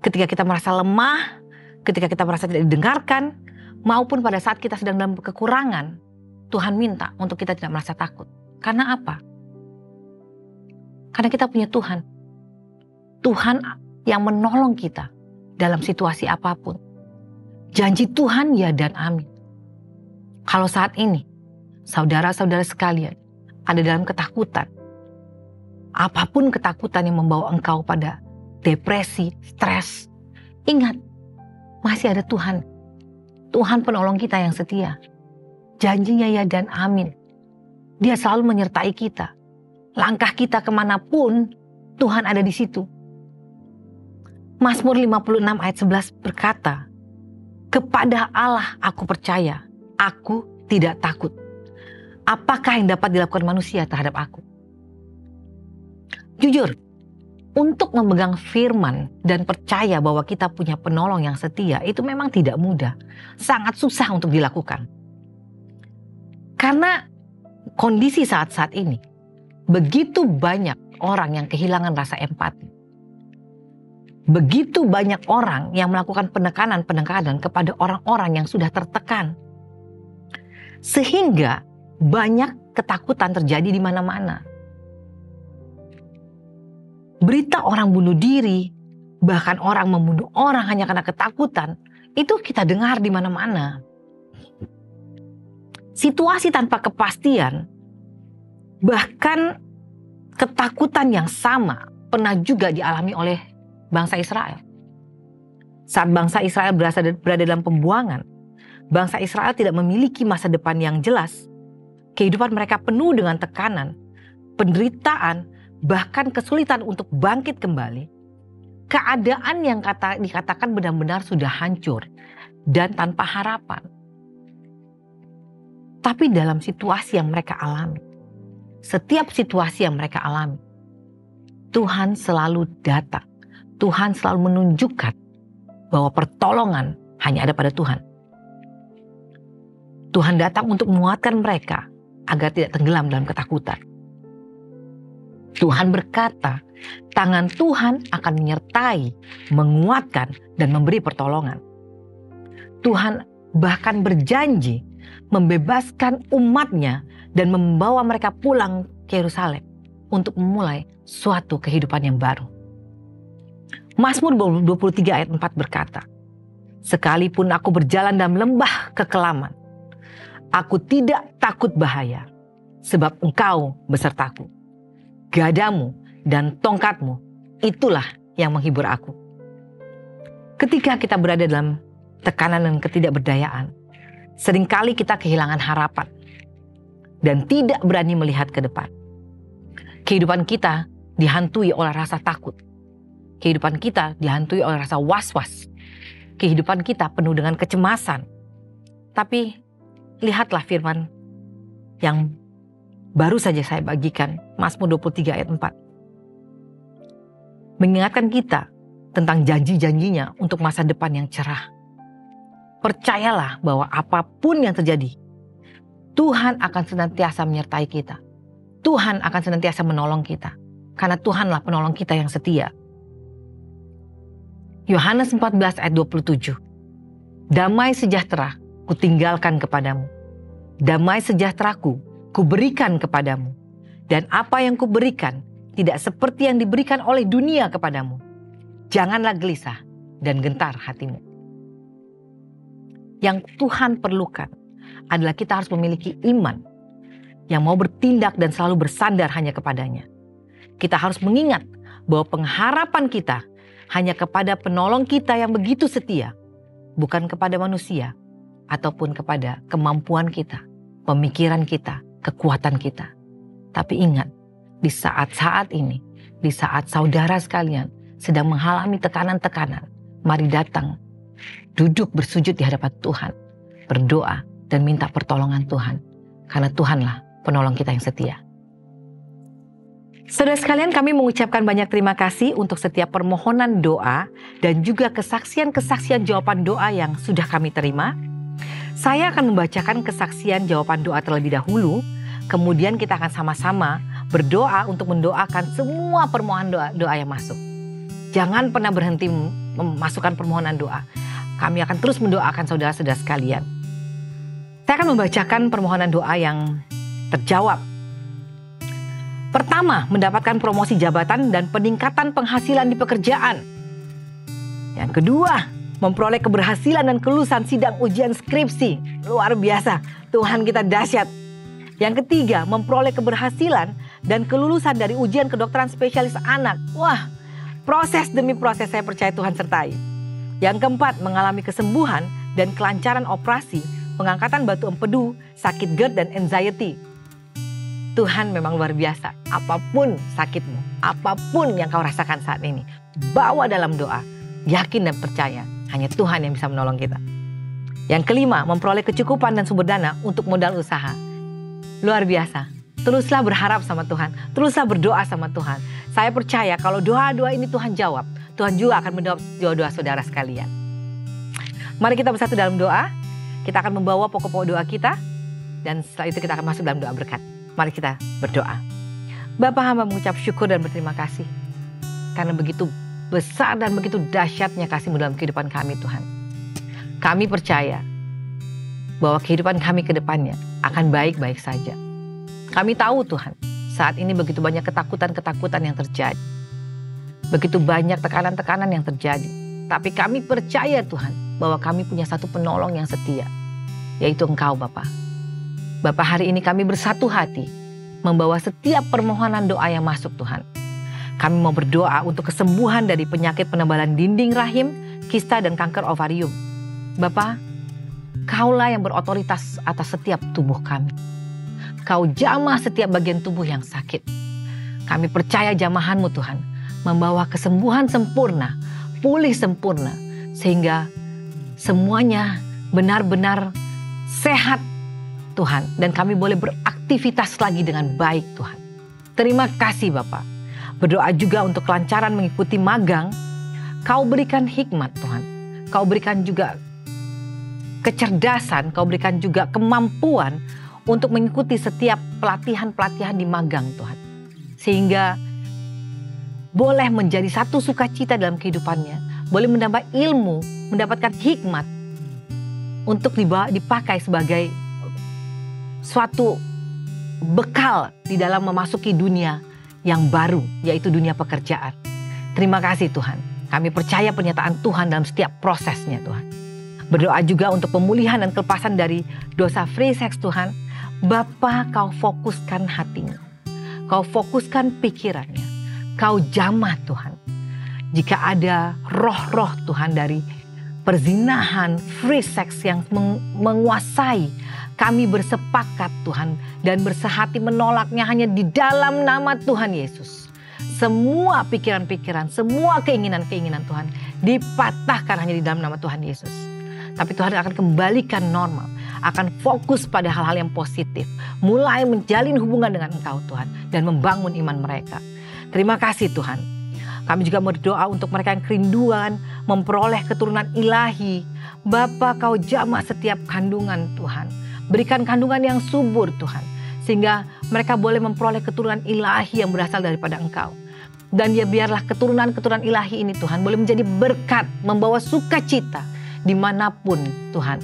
Ketika kita merasa lemah, ketika kita merasa tidak didengarkan, maupun pada saat kita sedang dalam kekurangan, Tuhan minta untuk kita tidak merasa takut. Karena apa? Karena kita punya Tuhan. Tuhan yang menolong kita dalam situasi apapun. Janji Tuhan ya dan amin. Kalau saat ini, saudara-saudara sekalian, ada dalam ketakutan. Apapun ketakutan yang membawa engkau pada depresi, stres. Ingat, masih ada Tuhan. Tuhan penolong kita yang setia. Janjinya ya dan amin. Dia selalu menyertai kita. Langkah kita kemanapun, Tuhan ada di situ. Mazmur 56 ayat 11 berkata, kepada Allah aku percaya, aku tidak takut. Apakah yang dapat dilakukan manusia terhadap aku? Jujur, untuk memegang firman dan percaya bahwa kita punya penolong yang setia, itu memang tidak mudah. Sangat susah untuk dilakukan. Karena kondisi saat-saat ini, begitu banyak orang yang kehilangan rasa empati. Begitu banyak orang yang melakukan penekanan kepada orang-orang yang sudah tertekan. Sehingga banyak ketakutan terjadi di mana-mana. Berita orang bunuh diri, bahkan orang membunuh orang hanya karena ketakutan, itu kita dengar di mana-mana. Situasi tanpa kepastian, bahkan ketakutan yang sama pernah juga dialami oleh bangsa Israel. Saat bangsa Israel berada dalam pembuangan, bangsa Israel tidak memiliki masa depan yang jelas. Kehidupan mereka penuh dengan tekanan, penderitaan, bahkan kesulitan untuk bangkit kembali. Keadaan yang dikatakan benar-benar sudah hancur dan tanpa harapan. Tapi dalam situasi yang mereka alami, setiap situasi yang mereka alami, Tuhan selalu datang. Tuhan selalu menunjukkan bahwa pertolongan hanya ada pada Tuhan. Tuhan datang untuk menguatkan mereka agar tidak tenggelam dalam ketakutan. Tuhan berkata, tangan Tuhan akan menyertai, menguatkan, dan memberi pertolongan. Tuhan bahkan berjanji membebaskan umatnya dan membawa mereka pulang ke Yerusalem untuk memulai suatu kehidupan yang baru. Mazmur 23 ayat 4 berkata, sekalipun aku berjalan dalam lembah kekelaman, aku tidak takut bahaya, sebab Engkau besertaku. Gadamu dan tongkatmu, itulah yang menghibur aku. Ketika kita berada dalam tekanan dan ketidakberdayaan, seringkali kita kehilangan harapan dan tidak berani melihat ke depan. Kehidupan kita dihantui oleh rasa takut. Kehidupan kita dihantui oleh rasa was-was. Kehidupan kita penuh dengan kecemasan. Tapi lihatlah firman yang baru saja saya bagikan, Mazmur 23 ayat 4. Mengingatkan kita tentang janji-janjinya untuk masa depan yang cerah. Percayalah bahwa apapun yang terjadi, Tuhan akan senantiasa menyertai kita. Tuhan akan senantiasa menolong kita. Karena Tuhanlah penolong kita yang setia. Yohanes 14 ayat 27. Damai sejahtera kutinggalkan kepadamu. Damai sejahteraku kuberikan kepadamu. Dan apa yang kuberikan tidak seperti yang diberikan oleh dunia kepadamu. Janganlah gelisah dan gentar hatimu. Yang Tuhan perlukan adalah kita harus memiliki iman yang mau bertindak dan selalu bersandar hanya kepadanya. Kita harus mengingat bahwa pengharapan kita hanya kepada penolong kita yang begitu setia, bukan kepada manusia ataupun kepada kemampuan kita, pemikiran kita, kekuatan kita. Tapi ingat, di saat-saat ini, di saat saudara sekalian sedang mengalami tekanan-tekanan, mari datang, duduk bersujud di hadapan Tuhan, berdoa dan minta pertolongan Tuhan, karena Tuhanlah penolong kita yang setia. Saudara sekalian, kami mengucapkan banyak terima kasih untuk setiap permohonan doa dan juga kesaksian-kesaksian jawaban doa yang sudah kami terima. Saya akan membacakan kesaksian jawaban doa terlebih dahulu. Kemudian kita akan sama-sama berdoa untuk mendoakan semua permohonan doa yang masuk. Jangan pernah berhenti memasukkan permohonan doa. Kami akan terus mendoakan saudara-saudara sekalian. Saya akan membacakan permohonan doa yang terjawab. Pertama, mendapatkan promosi jabatan dan peningkatan penghasilan di pekerjaan. Yang kedua, memperoleh keberhasilan dan kelulusan sidang ujian skripsi. Luar biasa, Tuhan kita dahsyat. Yang ketiga, memperoleh keberhasilan dan kelulusan dari ujian kedokteran spesialis anak. Wah, proses demi proses saya percaya Tuhan sertai. Yang keempat, mengalami kesembuhan dan kelancaran operasi, pengangkatan batu empedu, sakit GERD dan anxiety. Tuhan memang luar biasa. Apapun sakitmu, apapun yang kau rasakan saat ini, bawa dalam doa. Yakin dan percaya, hanya Tuhan yang bisa menolong kita. Yang kelima, memperoleh kecukupan dan sumber dana untuk modal usaha. Luar biasa. Teruslah berharap sama Tuhan. Teruslah berdoa sama Tuhan. Saya percaya kalau doa-doa ini Tuhan jawab, Tuhan juga akan menjawab doa-doa saudara sekalian. Mari kita bersatu dalam doa. Kita akan membawa pokok-pokok doa kita. Dan setelah itu kita akan masuk dalam doa berkat. Mari kita berdoa. Bapa, hamba mengucap syukur dan berterima kasih. Karena begitu besar dan begitu dahsyatnya kasih-Mu dalam kehidupan kami Tuhan. Kami percaya bahwa kehidupan kami ke depannya akan baik-baik saja. Kami tahu Tuhan, saat ini begitu banyak ketakutan-ketakutan yang terjadi. Begitu banyak tekanan-tekanan yang terjadi. Tapi kami percaya Tuhan bahwa kami punya satu penolong yang setia. Yaitu Engkau Bapa. Bapa, hari ini kami bersatu hati membawa setiap permohonan doa yang masuk Tuhan. Kami mau berdoa untuk kesembuhan dari penyakit penebalan dinding rahim, kista dan kanker ovarium. Bapa, Kaulah yang berotoritas atas setiap tubuh kami. Kau jamah setiap bagian tubuh yang sakit. Kami percaya jamahan-Mu Tuhan membawa kesembuhan sempurna, pulih sempurna, sehingga semuanya benar-benar sehat Tuhan, dan kami boleh beraktivitas lagi dengan baik Tuhan. Terima kasih Bapak. Berdoa juga untuk kelancaran mengikuti magang. Kau berikan hikmat Tuhan. Kau berikan juga kecerdasan, Kau berikan juga kemampuan untuk mengikuti setiap pelatihan-pelatihan di magang Tuhan. Sehingga boleh menjadi satu sukacita dalam kehidupannya. Boleh menambah ilmu, mendapatkan hikmat untuk dipakai sebagai suatu bekal di dalam memasuki dunia yang baru, yaitu dunia pekerjaan. Terima kasih Tuhan. Kami percaya pernyataan Tuhan dalam setiap prosesnya Tuhan. Berdoa juga untuk pemulihan dan kelepasan dari dosa free sex Tuhan. Bapa, Kau fokuskan hatinya. Kau fokuskan pikirannya. Kau jamah Tuhan. Jika ada roh-roh Tuhan dari perzinahan, free sex yang menguasai, kami bersepakat Tuhan dan bersehati menolaknya hanya di dalam nama Tuhan Yesus. Semua pikiran-pikiran, semua keinginan-keinginan Tuhan dipatahkan hanya di dalam nama Tuhan Yesus. Tapi Tuhan akan kembalikan normal, akan fokus pada hal-hal yang positif. Mulai menjalin hubungan dengan Engkau Tuhan dan membangun iman mereka. Terima kasih Tuhan. Kami juga berdoa untuk mereka yang kerinduan memperoleh keturunan ilahi. Bapa, Kau jamah setiap kandungan Tuhan. Berikan kandungan yang subur Tuhan. Sehingga mereka boleh memperoleh keturunan ilahi yang berasal daripada Engkau. Dan ya biarlah keturunan-keturunan ilahi ini Tuhan boleh menjadi berkat, membawa sukacita dimanapun Tuhan.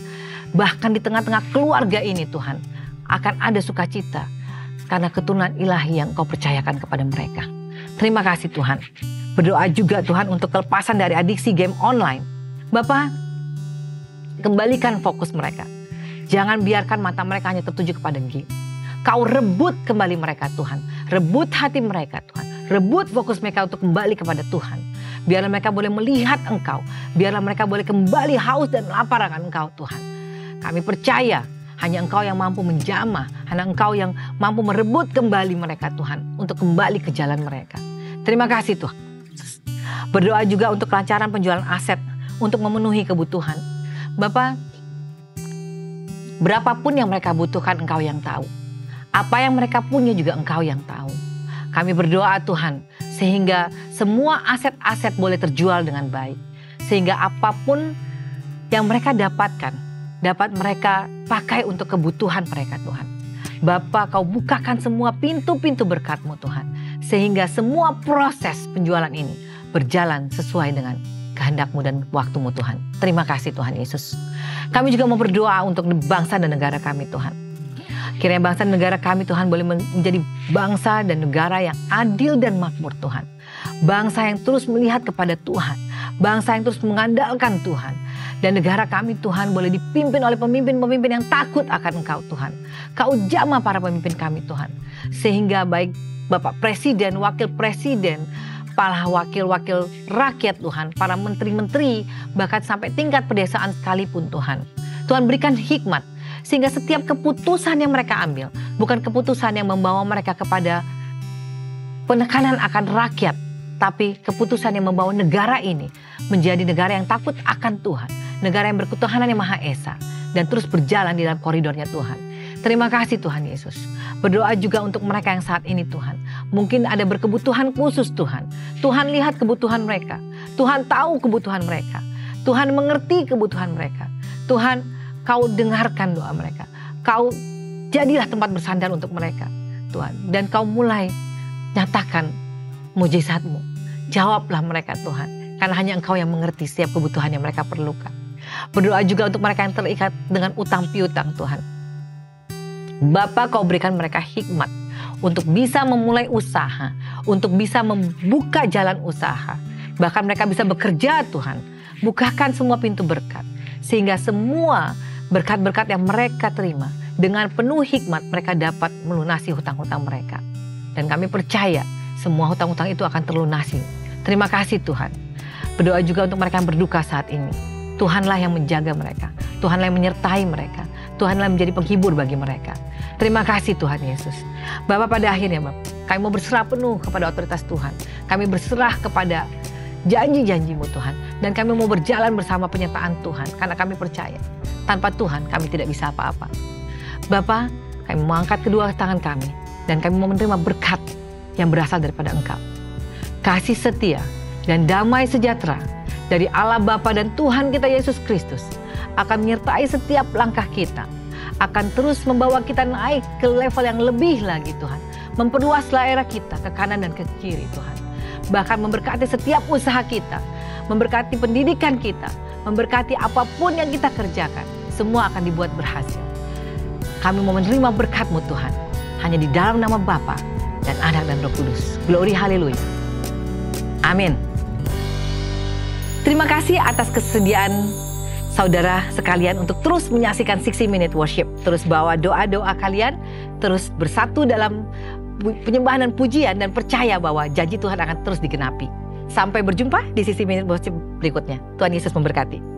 Bahkan di tengah-tengah keluarga ini Tuhan akan ada sukacita karena keturunan ilahi yang Kau percayakan kepada mereka. Terima kasih Tuhan. Berdoa juga Tuhan untuk kelepasan dari adiksi game online. Bapa, kembalikan fokus mereka. Jangan biarkan mata mereka hanya tertuju kepada game. Kau rebut kembali mereka Tuhan. Rebut hati mereka Tuhan. Rebut fokus mereka untuk kembali kepada Tuhan. Biarlah mereka boleh melihat Engkau. Biarlah mereka boleh kembali haus dan lapar akan Engkau Tuhan. Kami percaya hanya Engkau yang mampu menjamah. Hanya Engkau yang mampu merebut kembali mereka Tuhan. Untuk kembali ke jalan mereka. Terima kasih Tuhan. Berdoa juga untuk kelancaran penjualan aset. Untuk memenuhi kebutuhan. Bapak, berapapun yang mereka butuhkan Engkau yang tahu. Apa yang mereka punya juga Engkau yang tahu. Kami berdoa Tuhan, sehingga semua aset-aset boleh terjual dengan baik. Sehingga apapun yang mereka dapatkan, dapat mereka pakai untuk kebutuhan mereka Tuhan. Bapa, Kau bukakan semua pintu-pintu berkat-Mu Tuhan. Sehingga semua proses penjualan ini berjalan sesuai dengan kehendak-Mu dan waktu-Mu Tuhan. Terima kasih Tuhan Yesus. Kami juga mau berdoa untuk bangsa dan negara kami Tuhan. Kiranya bangsa dan negara kami Tuhan boleh menjadi bangsa dan negara yang adil dan makmur Tuhan. Bangsa yang terus melihat kepada Tuhan. Bangsa yang terus mengandalkan Tuhan. Dan negara kami Tuhan boleh dipimpin oleh pemimpin-pemimpin yang takut akan Engkau Tuhan. Kau jamah para pemimpin kami Tuhan. Sehingga baik Bapak Presiden, Wakil Presiden, para wakil-wakil rakyat Tuhan, para menteri-menteri, bahkan sampai tingkat pedesaan sekalipun Tuhan. Tuhan berikan hikmat. Sehingga setiap keputusan yang mereka ambil, bukan keputusan yang membawa mereka kepada penekanan akan rakyat, tapi keputusan yang membawa negara ini menjadi negara yang takut akan Tuhan. Negara yang berketuhanan yang Maha Esa. Dan terus berjalan di dalam koridornya Tuhan. Terima kasih Tuhan Yesus. Berdoa juga untuk mereka yang saat ini Tuhan. Mungkin ada berkebutuhan khusus Tuhan. Tuhan lihat kebutuhan mereka. Tuhan tahu kebutuhan mereka. Tuhan mengerti kebutuhan mereka. Tuhan, Kau dengarkan doa mereka. Kau jadilah tempat bersandar untuk mereka Tuhan. Dan Kau mulai nyatakan mujizat-Mu. Jawablah mereka Tuhan. Karena hanya Engkau yang mengerti setiap kebutuhan yang mereka perlukan. Berdoa juga untuk mereka yang terikat dengan utang piutang Tuhan. Bapa, Kau berikan mereka hikmat untuk bisa memulai usaha, untuk bisa membuka jalan usaha. Bahkan mereka bisa bekerja Tuhan. Bukakan semua pintu berkat. Sehingga semua berkat-berkat yang mereka terima dengan penuh hikmat mereka dapat melunasi hutang-hutang mereka. Dan kami percaya semua hutang-hutang itu akan terlunasi. Terima kasih Tuhan. Berdoa juga untuk mereka yang berduka saat ini. Tuhanlah yang menjaga mereka. Tuhanlah yang menyertai mereka. Tuhanlah yang menjadi penghibur bagi mereka. Terima kasih Tuhan Yesus. Bapak, pada akhirnya Bapak, kami mau berserah penuh kepada otoritas Tuhan. Kami berserah kepada janji-janji-Mu Tuhan. Dan kami mau berjalan bersama penyertaan Tuhan. Karena kami percaya tanpa Tuhan kami tidak bisa apa-apa. Bapa, kami mau angkat kedua tangan kami. Dan kami mau menerima berkat yang berasal daripada Engkau. Kasih setia dan damai sejahtera dari Allah Bapa dan Tuhan kita Yesus Kristus akan menyertai setiap langkah kita. Akan terus membawa kita naik ke level yang lebih lagi Tuhan. Memperluaslah era kita ke kanan dan ke kiri Tuhan. Bahkan memberkati setiap usaha kita. Memberkati pendidikan kita. Memberkati apapun yang kita kerjakan. Semua akan dibuat berhasil. Kami mau menerima berkat-Mu Tuhan. Hanya di dalam nama Bapa dan Anak dan Roh Kudus. Glory haleluya. Amin. Terima kasih atas kesediaan saudara sekalian untuk terus menyaksikan 60 Minute Worship. Terus bawa doa-doa kalian. Terus bersatu dalam penyembahan dan pujian. Dan percaya bahwa janji Tuhan akan terus digenapi. Sampai berjumpa di 60 Minute Worship berikutnya. Tuhan Yesus memberkati.